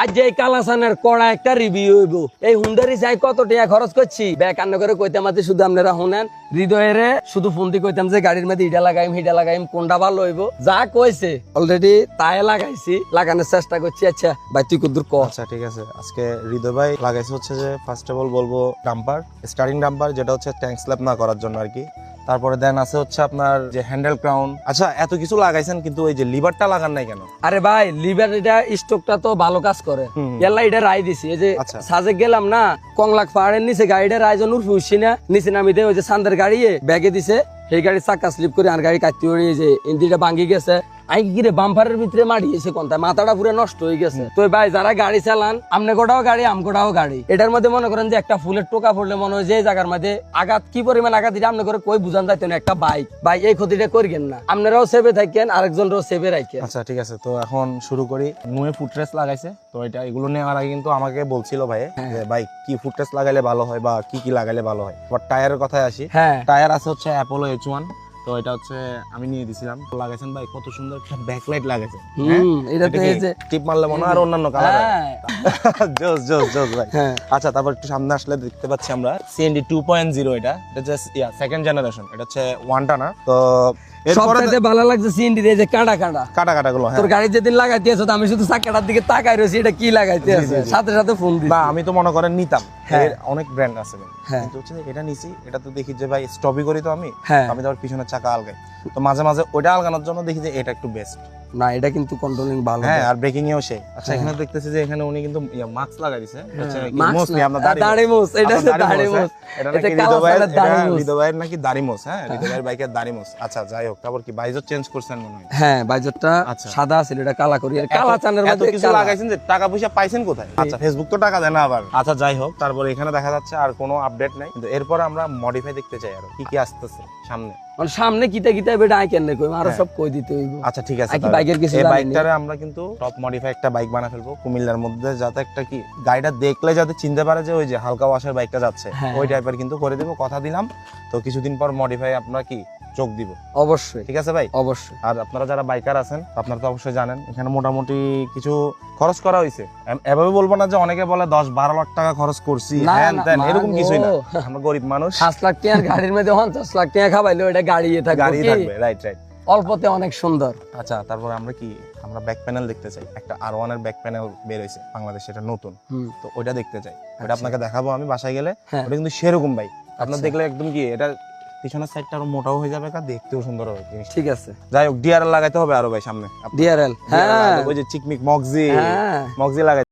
আজ যে কালাসানের কড়া একটা রিভিউ হইব। এই হুন্ডারি চাই কত টাকা খরচ করছি ব্যাগ কান্না করে কইতাম মাঝে শুধু আপনারা শুনেন হৃদয়ের শুধু ফোন দিয়ে কইতাম যে গাড়ির মধ্যে ইটা লাগাইম হিটা লাগাইম কোনটা ভালো হইব যা কইছে অলরেডি তাই লাগাইছি লাগানোর চেষ্টা করছি। আচ্ছা ভাই তুই কুদুর ক। আচ্ছা ঠিক আছে, আজকে হৃদয় ভাই লাগাইছে হচ্ছে যে ফার্স্ট অফ অল বলবো ডাম্পার, স্টার্টিং ডাম্পার, যেটা হচ্ছে ট্যাঙ্ক স্ল্যাপ না করার জন্য আর কি। তারপরে দেন আছে হচ্ছে আপনার যে হ্যান্ডেল ক্রাউন। আচ্ছা এত কিছু লাগাইছেন কিন্তু ওই যে লিভারটা লাগান নাই কেন? আরে ভাই লিভার এটা স্টকটা তো ভালো কাজ করে এলা এটা রাই দিছি। এই যে আচ্ছা। সাজে গেলাম না কংলাক পাহাড়ের নিচে গাড়িটা রাইজন উঠে উঠছি না নিচে নামি দেয় ওই যে সান্দের গাড়ি ব্যাগে দিছে সেই গাড়ির চাকা স্লিপ করে আর গাড়ি কাটতে উড়িয়ে যে ইঞ্জিনটা ভাঙ্গি গেছে। আই কি রে বাম্পারের ভিতরে মারিয়েছে কোনটা মাথাটা পুরো নষ্ট হয়ে গেছে। তো ভাই যারা গাড়ি চালান আমনে গোটাও গাড়ি আম গোটাও গাড়ি এটার মধ্যে মনে করেন যে একটা ফুলের টোকা পড়লে মনে হয় যে জায়গার মধ্যে আঘাত কি পরিমাণ আঘাত দিলে আপনি করে কই বুঝান যাইতো না একটা বাইক ভাই এই ক্ষতিটা করবেন না আপনারাও সেভে থাকেন আরেকজনরাও সেভে রাখেন। আচ্ছা ঠিক আছে, তো এখন শুরু করি। নুয়ে ফুটরেস লাগাইছে, তো এটা এগুলো নেওয়ার আগে কিন্তু আমাকে বলছিল ভাই যে ভাই কি ফুটরেস লাগাইলে ভালো হয় বা কি কি লাগাইলে ভালো হয়। বাট টায়ারের কথায় আসি, টায়ার আছে হচ্ছে অ্যাপোলো H1, তো এটা হচ্ছে আমি নিয়ে দিছিলাম। লাগাইছেন ভাই কত সুন্দর একটা ব্যাকলাইট লাগাইছে। এটাতে এই যে টিপ মারলে মনে হয় আর অন্যান্য কালার জোস জোস জোস ভাই। আচ্ছা তারপর একটু সামনে আসলে দেখতে পাচ্ছি আমরা CND 2.0, এটা জাস্ট সেকেন্ড জেনারেশন, এটা হচ্ছে ওয়ানটা না। তো সবচেয়ে ভালো লাগছে সিএনডি রে যে কাটা কাটা কাটা কাটা গুলো। তোর গাড়ি যেদিন লাগাইতেছ আমি শুধু চাকাটার দিকে তাকাই রইছি এটা কি লাগাইতে আছে সাথে সাথে ফোন দিই। না আমি তো মনে করেন নিতাম, এর অনেক ব্র্যান্ড আছে কিন্তু হচ্ছে এটা নিছি, এটা তো দেখি যে ভাই স্টপই করি তো আমি তো পিছনের চাকা আলগাই, তো মাঝে মাঝে ওইটা আলগানোর জন্য দেখি যে এটা একটু বেস্ট। না এটা কিন্তু কন্ট্রোলিং ভালো, হ্যাঁ আর ব্রেকিং এও সেই। আচ্ছা এখানে দেখতেছি যে এখানে উনি কিন্তু মাস্ক লাগাই দিয়েছে, হচ্ছে মোস্টলি আপনার দাড়ি মোস, এটা দাড়ি মোস, এটা নাকি হৃদয় ভাইয়ের নাকি দাড়ি মোস। হ্যাঁ হৃদয় ভাইয়ের বাইকের দাড়ি মোস। আচ্ছা যাই হোক, তারপর কি বাইজর চেঞ্জ করছেন মনে হয়? হ্যাঁ বাইজরটা সাদা ছিল এটা কালা করি আর কালা চানের মধ্যে কিছু লাগাইছেন যে টাকা পয়সা পাইছেন কোথায়? আচ্ছা ফেসবুক তো টাকা দেয় না আবার। আচ্ছা যাই হোক, তারপর এখানে দেখা যাচ্ছে আর কোনো আপডেট নাই, কিন্তু এরপর আমরা মডিফাই দেখতে চাই আর কি কি আসতেছে সামনে। মানে সামনে কিটা কিটা বেটা আই কেন কই আরো সব কই দিতে হইব। আচ্ছা ঠিক আছে, কি বাইকের কিছু এই বাইকটারে আমরা কিন্তু টপ মডিফাই একটা বাইক বানা ফেলবো কুমিল্লার মধ্যে, যাতে একটা কি গাড়িটা দেখলে যাতে চিনতে পারে যে ওই যে হালকা ওয়াশের বাইকটা যাচ্ছে ওই টাইপের কিন্তু করে দেব, কথা দিলাম। তো কিছুদিন পর মডিফাই আপনারা কি চোখ দিব অবশ্যই, ঠিক আছে ভাই? অবশ্যই। আর আপনারা যারা বাইকার আছেন আপনারা তো অবশ্যই জানেন এখানে মোটামুটি কিছু খরচ করা হয়েছে। এভাবে বলবো না যে অনেকে বলে 10-12 লাখ টাকা খরচ করছি, এরকম কিছুই না। আমরা গরিব মানুষ, 5 লাখ টাকার গাড়ির মধ্যে 50 লাখ টাকা খাবাইলে ওটা গাড়িয়ে থাকবে, রাইট রাইট, অল্পতে অনেক সুন্দর। আচ্ছা তারপরে আমরা কি আমরা ব্যাক প্যানেল দেখতে চাই, একটা R1 এর ব্যাক প্যানেল বের হয়েছে বাংলাদেশে, এটা নতুন, তো ওইটা দেখতে চাই। ওটা আপনাকে দেখাবো আমি বাসায় গেলে। ওটা কিন্তু সেরকম ভাই আপনার দেখলে একদম কি এটা পিছনের সাইডটা আরো মোটাও হয়ে যাবে, দেখতেও সুন্দর হবে। ঠিক আছে, যাই হোক ডিআরএল লাগাইতে হবে আরো ভাই সামনে। ডিআরএল, হ্যাঁ ওই যে চিকমিক মগজি লাগাই